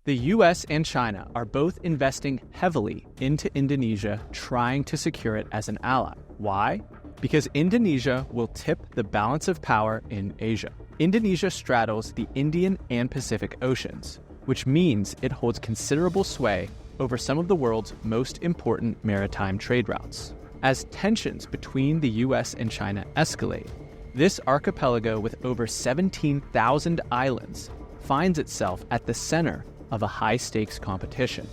The US and China are both investing heavily into Indonesia, trying to secure it as an ally. Why? Because Indonesia will tip the balance of power in Asia. Indonesia straddles the Indian and Pacific Oceans, which means it holds considerable sway over some of the world's most important maritime trade routes. As tensions between the US and China escalate, this archipelago with over 17,000 islands finds itself at the center of a high-stakes competition.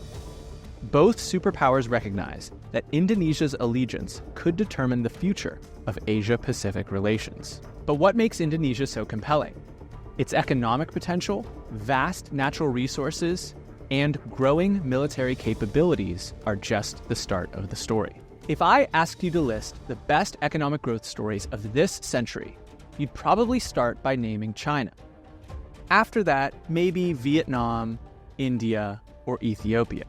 Both superpowers recognize that Indonesia's allegiance could determine the future of Asia-Pacific relations. But what makes Indonesia so compelling? Its economic potential, vast natural resources, and growing military capabilities are just the start of the story. If I asked you to list the best economic growth stories of this century, you'd probably start by naming China. After that, maybe Vietnam, India, or Ethiopia.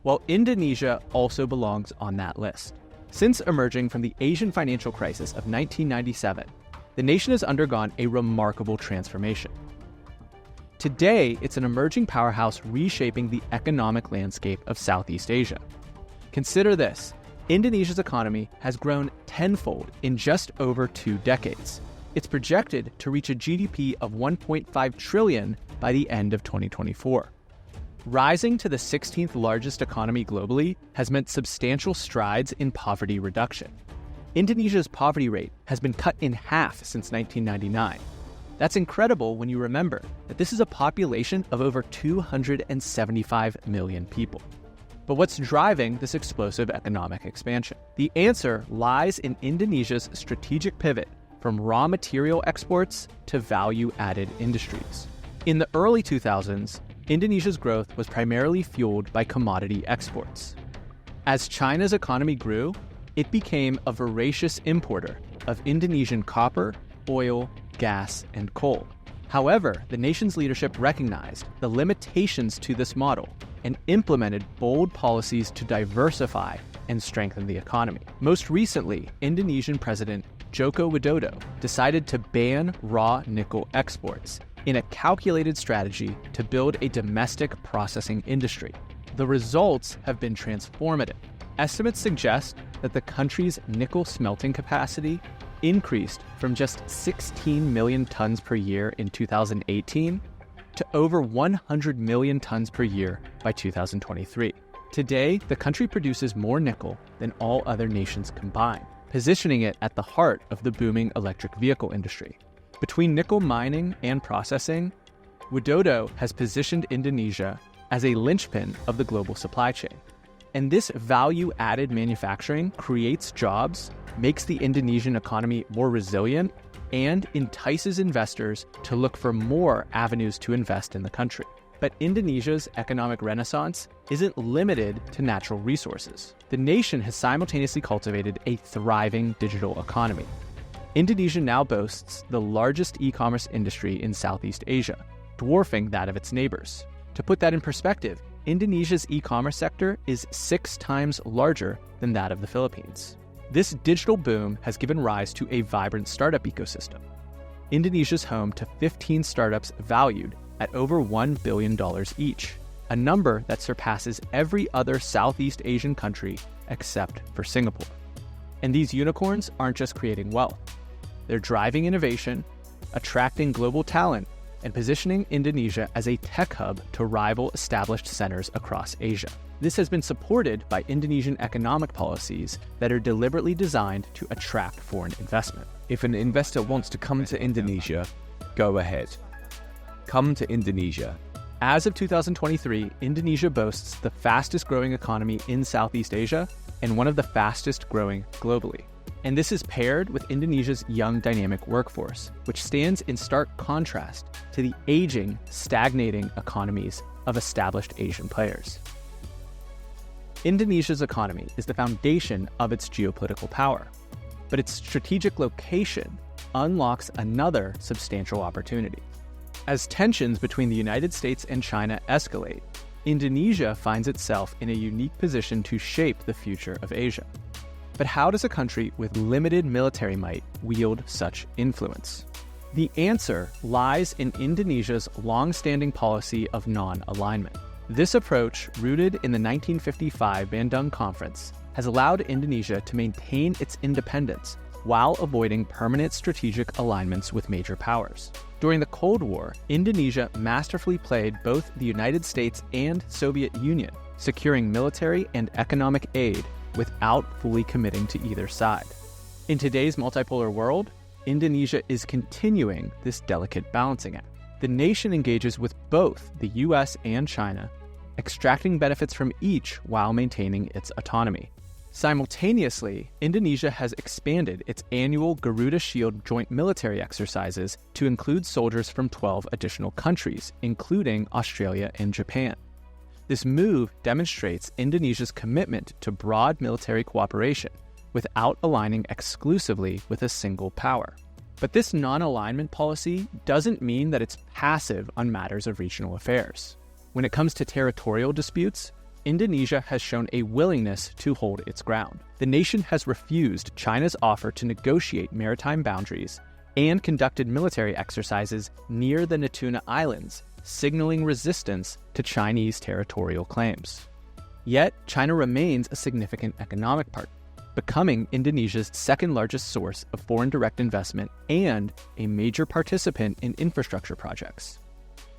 While Indonesia also belongs on that list. Since emerging from the Asian financial crisis of 1997, the nation has undergone a remarkable transformation. Today, it's an emerging powerhouse reshaping the economic landscape of Southeast Asia. Consider this: Indonesia's economy has grown tenfold in just over 2 decades. It's projected to reach a GDP of 1.5 trillion by the end of 2024. Rising to the 16th largest economy globally has meant substantial strides in poverty reduction. Indonesia's poverty rate has been cut in half since 1999. That's incredible when you remember that this is a population of over 275 million people. But what's driving this explosive economic expansion? The answer lies in Indonesia's strategic pivot from raw material exports to value-added industries. In the early 2000s, Indonesia's growth was primarily fueled by commodity exports. As China's economy grew, it became a voracious importer of Indonesian copper, oil, gas, and coal. However, the nation's leadership recognized the limitations to this model and implemented bold policies to diversify and strengthen the economy. Most recently, Indonesian President Joko Widodo decided to ban raw nickel exports in a calculated strategy to build a domestic processing industry. The results have been transformative. Estimates suggest that the country's nickel smelting capacity increased from just 16 million tons per year in 2018 to over 100 million tons per year by 2023. Today, the country produces more nickel than all other nations combined, positioning it at the heart of the booming electric vehicle industry. Between nickel mining and processing, Widodo has positioned Indonesia as a linchpin of the global supply chain. And this value-added manufacturing creates jobs, makes the Indonesian economy more resilient, and entices investors to look for more avenues to invest in the country. But Indonesia's economic renaissance isn't limited to natural resources. The nation has simultaneously cultivated a thriving digital economy. Indonesia now boasts the largest e-commerce industry in Southeast Asia, dwarfing that of its neighbors. To put that in perspective, Indonesia's e-commerce sector is 6 times larger than that of the Philippines. This digital boom has given rise to a vibrant startup ecosystem. Indonesia is home to 15 startups valued at over $1 billion each, a number that surpasses every other Southeast Asian country except for Singapore. And these unicorns aren't just creating wealth. They're driving innovation, attracting global talent, and positioning Indonesia as a tech hub to rival established centers across Asia. This has been supported by Indonesian economic policies that are deliberately designed to attract foreign investment. If an investor wants to come to Indonesia, go ahead. Come to Indonesia. As of 2023, Indonesia boasts the fastest growing economy in Southeast Asia and one of the fastest growing globally. And this is paired with Indonesia's young dynamic workforce, which stands in stark contrast to the aging, stagnating economies of established Asian players. Indonesia's economy is the foundation of its geopolitical power, but its strategic location unlocks another substantial opportunity. As tensions between the United States and China escalate, Indonesia finds itself in a unique position to shape the future of Asia. But how does a country with limited military might wield such influence? The answer lies in Indonesia's long-standing policy of non-alignment. This approach, rooted in the 1955 Bandung Conference, has allowed Indonesia to maintain its independence while avoiding permanent strategic alignments with major powers. During the Cold War, Indonesia masterfully played both the United States and Soviet Union, securing military and economic aid without fully committing to either side. In today's multipolar world, Indonesia is continuing this delicate balancing act. The nation engages with both the US and China, extracting benefits from each while maintaining its autonomy. Simultaneously, Indonesia has expanded its annual Garuda Shield joint military exercises to include soldiers from 12 additional countries, including Australia and Japan. This move demonstrates Indonesia's commitment to broad military cooperation without aligning exclusively with a single power. But this non-alignment policy doesn't mean that it's passive on matters of regional affairs. When it comes to territorial disputes, Indonesia has shown a willingness to hold its ground. The nation has refused China's offer to negotiate maritime boundaries and conducted military exercises near the Natuna Islands, signaling resistance to Chinese territorial claims. Yet, China remains a significant economic partner, becoming Indonesia's second-largest source of foreign direct investment and a major participant in infrastructure projects.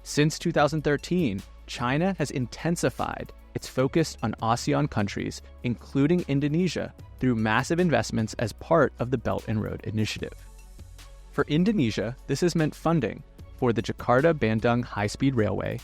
Since 2013, China has intensified its focus on ASEAN countries, including Indonesia, through massive investments as part of the Belt and Road Initiative. For Indonesia, this has meant funding for the Jakarta-Bandung high-speed railway,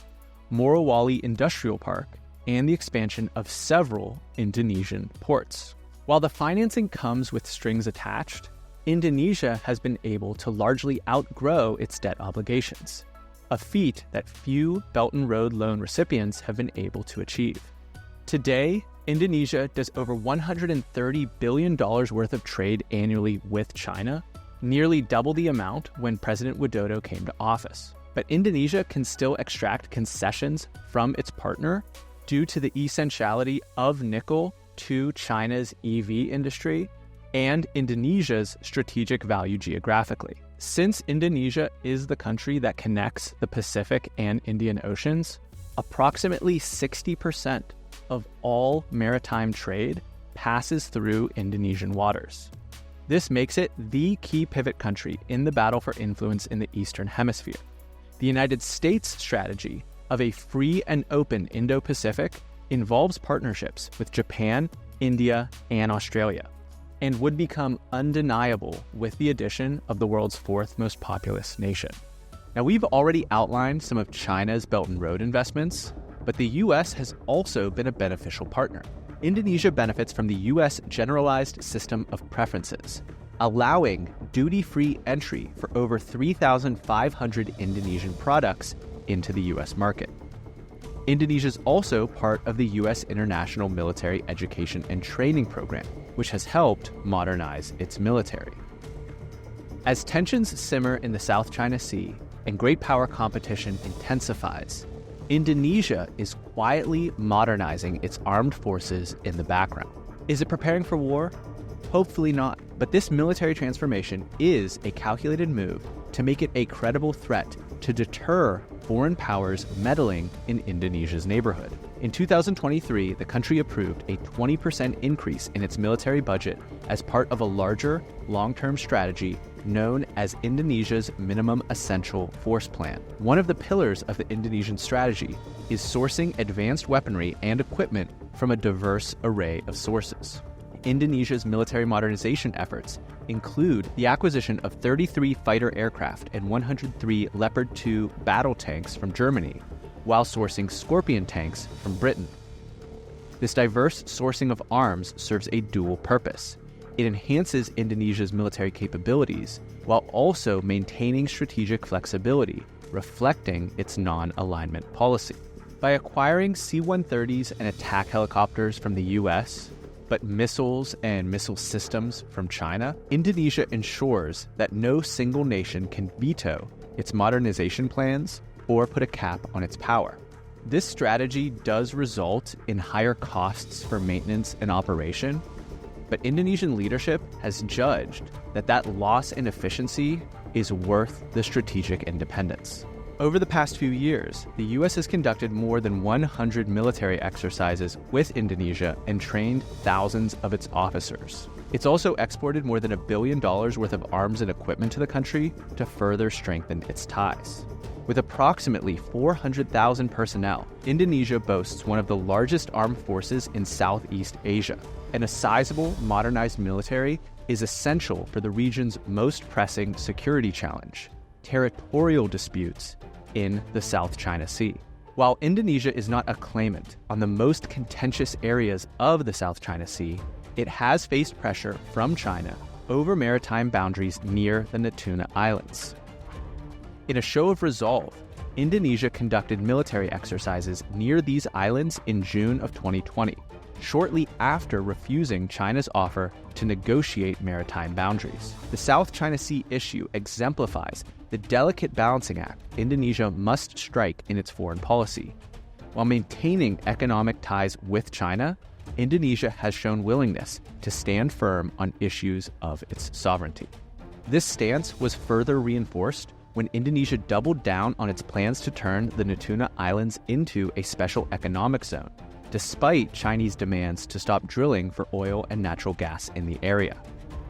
Morowali Industrial Park, and the expansion of several Indonesian ports. While the financing comes with strings attached, Indonesia has been able to largely outgrow its debt obligations, a feat that few Belt and Road loan recipients have been able to achieve. Today, Indonesia does over $130 billion worth of trade annually with China, nearly double the amount when President Widodo came to office. But Indonesia can still extract concessions from its partner due to the essentiality of nickel to China's EV industry and Indonesia's strategic value geographically. Since Indonesia is the country that connects the Pacific and Indian Oceans, approximately 60% of all maritime trade passes through Indonesian waters. This makes it the key pivot country in the battle for influence in the Eastern Hemisphere. The United States' strategy of a free and open Indo-Pacific involves partnerships with Japan, India, and Australia, and would become undeniable with the addition of the world's fourth most populous nation. Now, we've already outlined some of China's Belt and Road investments, but the US has also been a beneficial partner. Indonesia benefits from the US generalized system of preferences, allowing duty-free entry for over 3,500 Indonesian products into the US market. Indonesia is also part of the U.S. International Military Education and Training Program, which has helped modernize its military. As tensions simmer in the South China Sea and great power competition intensifies, Indonesia is quietly modernizing its armed forces in the background. Is it preparing for war? Hopefully not, but this military transformation is a calculated move to make it a credible threat to deter foreign powers meddling in Indonesia's neighborhood. In 2023, the country approved a 20% increase in its military budget as part of a larger, long-term strategy known as Indonesia's Minimum Essential Force Plan. One of the pillars of the Indonesian strategy is sourcing advanced weaponry and equipment from a diverse array of sources. Indonesia's military modernization efforts include the acquisition of 33 fighter aircraft and 103 Leopard 2 battle tanks from Germany, while sourcing Scorpion tanks from Britain. This diverse sourcing of arms serves a dual purpose. It enhances Indonesia's military capabilities while also maintaining strategic flexibility, reflecting its non-alignment policy. By acquiring C-130s and attack helicopters from the US, but missiles and missile systems from China, Indonesia ensures that no single nation can veto its modernization plans or put a cap on its power. This strategy does result in higher costs for maintenance and operation, but Indonesian leadership has judged that that loss in efficiency is worth the strategic independence. Over the past few years, the US has conducted more than 100 military exercises with Indonesia and trained thousands of its officers. It's also exported more than $1 billion worth of arms and equipment to the country to further strengthen its ties. With approximately 400,000 personnel, Indonesia boasts one of the largest armed forces in Southeast Asia, and a sizable, modernized military is essential for the region's most pressing security challenge: territorial disputes in the South China Sea. While Indonesia is not a claimant on the most contentious areas of the South China Sea, it has faced pressure from China over maritime boundaries near the Natuna Islands. In a show of resolve, Indonesia conducted military exercises near these islands in June of 2020, shortly after refusing China's offer to negotiate maritime boundaries. The South China Sea issue exemplifies the delicate balancing act Indonesia must strike in its foreign policy. While maintaining economic ties with China, Indonesia has shown willingness to stand firm on issues of its sovereignty. This stance was further reinforced when Indonesia doubled down on its plans to turn the Natuna Islands into a special economic zone, despite Chinese demands to stop drilling for oil and natural gas in the area.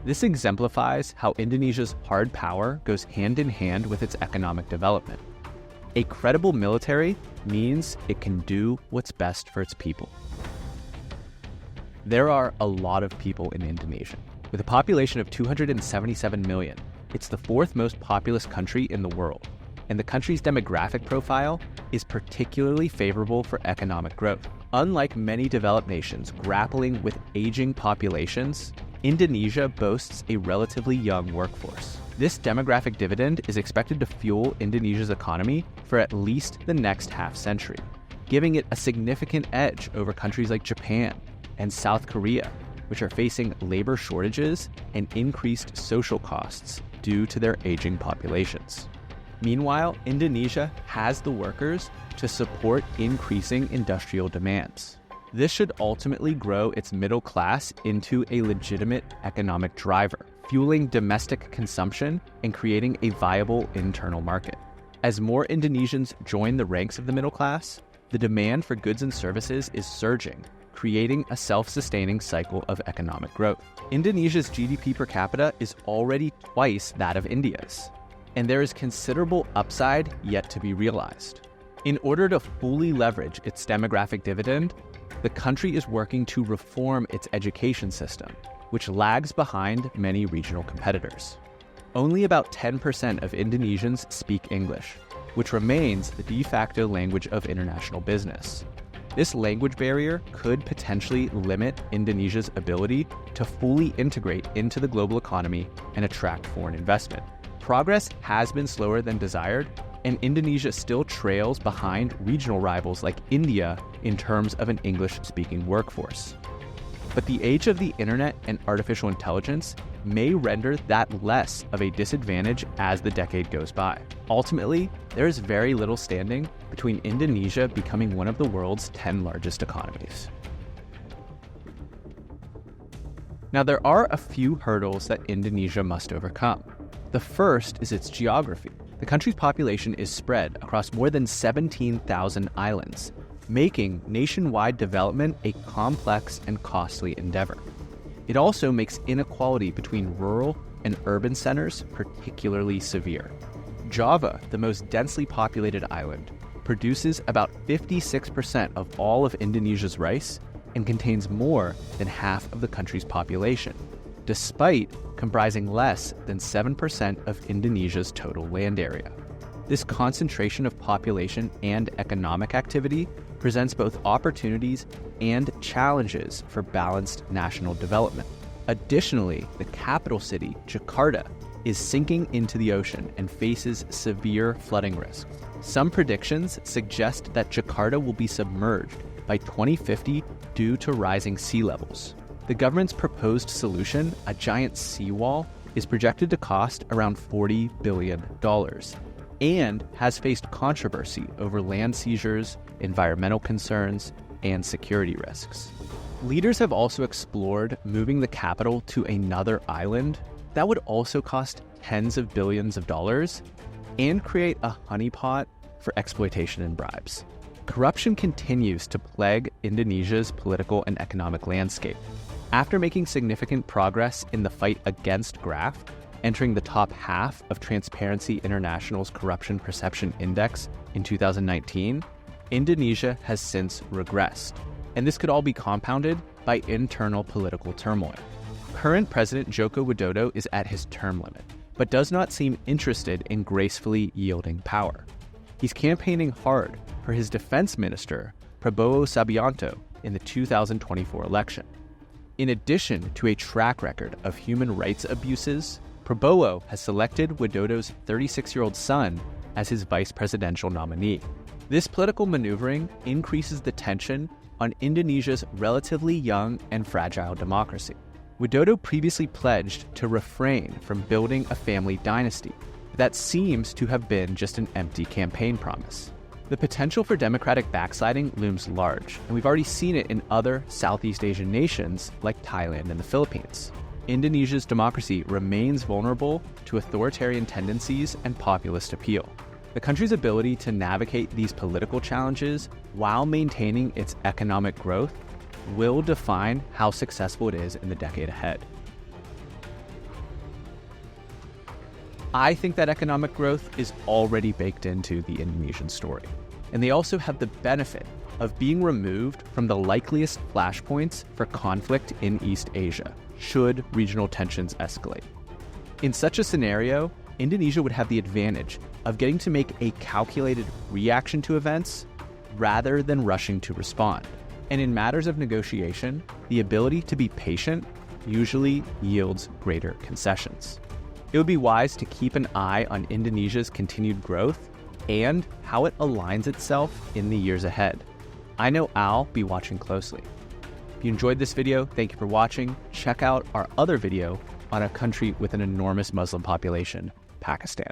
This exemplifies how Indonesia's hard power goes hand in hand with its economic development. A credible military means it can do what's best for its people. There are a lot of people in Indonesia. With a population of 277 million, it's the fourth most populous country in the world, and the country's demographic profile is particularly favorable for economic growth. Unlike many developed nations grappling with aging populations, Indonesia boasts a relatively young workforce. This demographic dividend is expected to fuel Indonesia's economy for at least the next half-century, giving it a significant edge over countries like Japan and South Korea, which are facing labor shortages and increased social costs due to their aging populations. Meanwhile, Indonesia has the workers to support increasing industrial demands. This should ultimately grow its middle class into a legitimate economic driver, fueling domestic consumption and creating a viable internal market. As more Indonesians join the ranks of the middle class, the demand for goods and services is surging, creating a self-sustaining cycle of economic growth. Indonesia's GDP per capita is already twice that of India's, and there is considerable upside yet to be realized. In order to fully leverage its demographic dividend, the country is working to reform its education system, which lags behind many regional competitors. Only about 10% of Indonesians speak English, which remains the de facto language of international business. This language barrier could potentially limit Indonesia's ability to fully integrate into the global economy and attract foreign investment. Progress has been slower than desired, and Indonesia still trails behind regional rivals like India in terms of an English-speaking workforce. But the age of the internet and artificial intelligence may render that less of a disadvantage as the decade goes by. Ultimately, there is very little standing between Indonesia becoming one of the world's 10 largest economies. Now, there are a few hurdles that Indonesia must overcome. The first is its geography. The country's population is spread across more than 17,000 islands, making nationwide development a complex and costly endeavor. It also makes inequality between rural and urban centers particularly severe. Java, the most densely populated island, produces about 56% of all of Indonesia's rice and contains more than half of the country's population, despite comprising less than 7% of Indonesia's total land area. This concentration of population and economic activity presents both opportunities and challenges for balanced national development. Additionally, the capital city, Jakarta, is sinking into the ocean and faces severe flooding risks. Some predictions suggest that Jakarta will be submerged by 2050 due to rising sea levels. The government's proposed solution, a giant seawall, is projected to cost around $40 billion and has faced controversy over land seizures, environmental concerns, and security risks. Leaders have also explored moving the capital to another island that would also cost tens of billions of dollars and create a honeypot for exploitation and bribes. Corruption continues to plague Indonesia's political and economic landscape. After making significant progress in the fight against graft, entering the top half of Transparency International's Corruption Perception Index in 2019, Indonesia has since regressed, and this could all be compounded by internal political turmoil. Current President Joko Widodo is at his term limit, but does not seem interested in gracefully yielding power. He's campaigning hard for his defense minister, Prabowo Subianto, in the 2024 election. In addition to a track record of human rights abuses, Prabowo has selected Widodo's 36-year-old son as his vice presidential nominee. This political maneuvering increases the tension on Indonesia's relatively young and fragile democracy. Widodo previously pledged to refrain from building a family dynasty, but that seems to have been just an empty campaign promise. The potential for democratic backsliding looms large, and we've already seen it in other Southeast Asian nations like Thailand and the Philippines. Indonesia's democracy remains vulnerable to authoritarian tendencies and populist appeal. The country's ability to navigate these political challenges while maintaining its economic growth will define how successful it is in the decade ahead. I think that economic growth is already baked into the Indonesian story, and they also have the benefit of being removed from the likeliest flashpoints for conflict in East Asia, should regional tensions escalate. In such a scenario, Indonesia would have the advantage of getting to make a calculated reaction to events rather than rushing to respond. And in matters of negotiation, the ability to be patient usually yields greater concessions. It would be wise to keep an eye on Indonesia's continued growth and how it aligns itself in the years ahead. I know I'll be watching closely. If you enjoyed this video, thank you for watching. Check out our other video on a country with an enormous Muslim population, Pakistan.